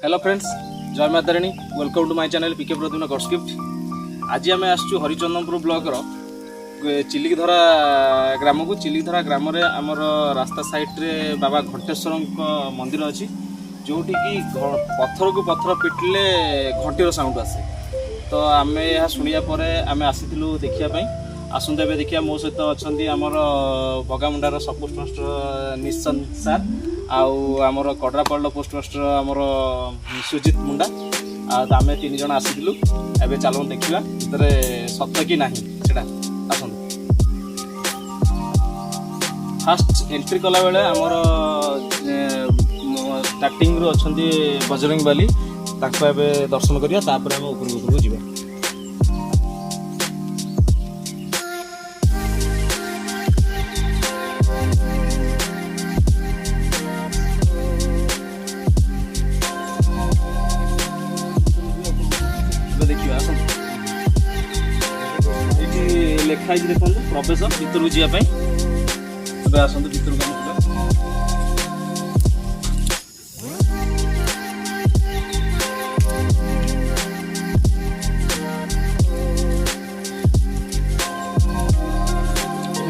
Hello friends, जय Mata Rani. Welcome to my channel PK Pradyumna God's gift. आज आम आसचु हरिचंदनपुर ब्लॉकर चिलिकधरा ग्राम को। चिलिकधरा ग्राम रे आमर रास्ता साइड रे बाबा घंटेश्वर मंदिर अच्छी, जोटी कि पत्थर को पत्थर पिटिले घंटीर साउंड आसे। तो आम यह शुणिया पर आम आसीलु देखापी। आसंता ए देखिए मो सहित अच्छा आमर बगामुंडार सब पोस्ट मास्टर निशांत सार आमर कड़रापाड़ पोस्ट मास्टर आमर सुजित मुंडा आम तीन जन आसीलु। एबे चलो देखा भर सत कि ना आस। फास्ट एंट्री कला बेले आमर स्टार्टिंग रू अच्छा बजरंग बाली दर्शन करिया, तापर आम उपरको जीवा। लेखाई देखो प्रवेश भितर जावाई आसतु भितर को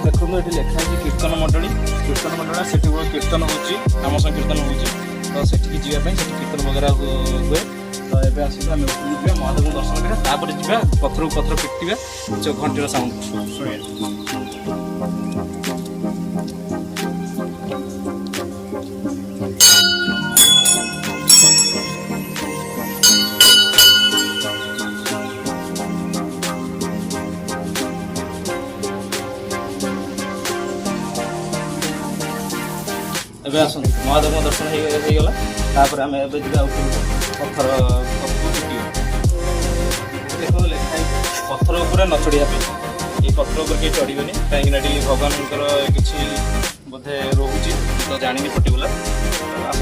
देखो ये लिखाई कीर्तन मंडली से कीर्तन होम संकीर्तन हो जावाई कीर्तन वगैरह हुए। तो ये आसते आम उपरको महादेव दर्शन करा, तापर जा पत्थर को पत्थर पिटिया घंटीर साउंड शुणिया। एबे आस महादेव दर्शन हो गला, तापर आम ए पत्थर देखो लिखाई पत्थर उपर न चढ़िया। ये पत्थर उपर किए चढ़वे कहीं भगवान किसी बोधे रोचे, तो जानी पर्टिकुलर आस।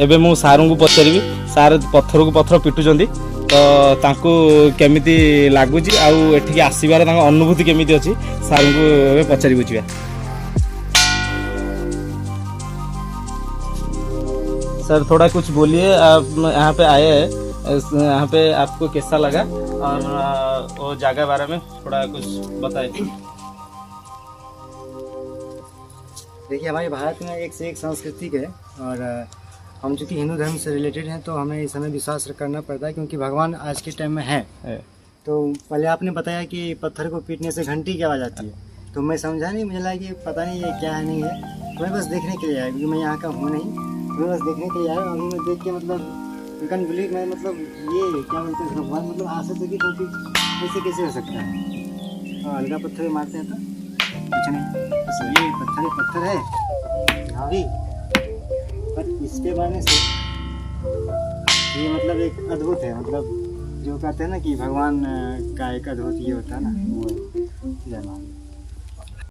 एबे मु सारू को पचारि सार पत्थर को पत्थर पिटुचंदी, तो तांको केमिति लागुची आउ एठिक आसीबार तांको अनुभूति केमिति अछि सारू को एबे पचारि बुझिबा। सर थोड़ा कुछ बोलिए, आप यहाँ पे आए हैं, यहाँ पे आपको कैसा लगा और वो जगह बारे में थोड़ा कुछ बताइए। देखिए हमारे भारत में एक से एक सांस्कृतिक है और हम चूँकि हिंदू धर्म से रिलेटेड हैं तो हमें इस समय विश्वास करना पड़ता है, क्योंकि भगवान आज के टाइम में है। तो पहले आपने बताया कि पत्थर को पीटने से घंटी की आवाज़ आती है, तो मैं समझा नहीं, मुझे लगा कि पता नहीं ये क्या है नहीं है। तो मैं बस देखने के लिए आया, क्योंकि मैं यहाँ का हूँ नहीं, मैं बस देखने के लिए आया। अभी मैं देख के मतलब कैन बिलीव, मैं मतलब ये क्या बोलते हैं भगवान मतलब आ सकते कि कोई चीज़ ऐसे कैसे हो सकता है। और हल्का पत्थर मारते हैं तो कुछ नहीं, बस ये पत्थर है हाँ भी, पर इसके बारे से ये मतलब एक अद्भुत है। मतलब जो कहते हैं ना कि भगवान का एक अद्भुत ये होता है ना, वो जय माता।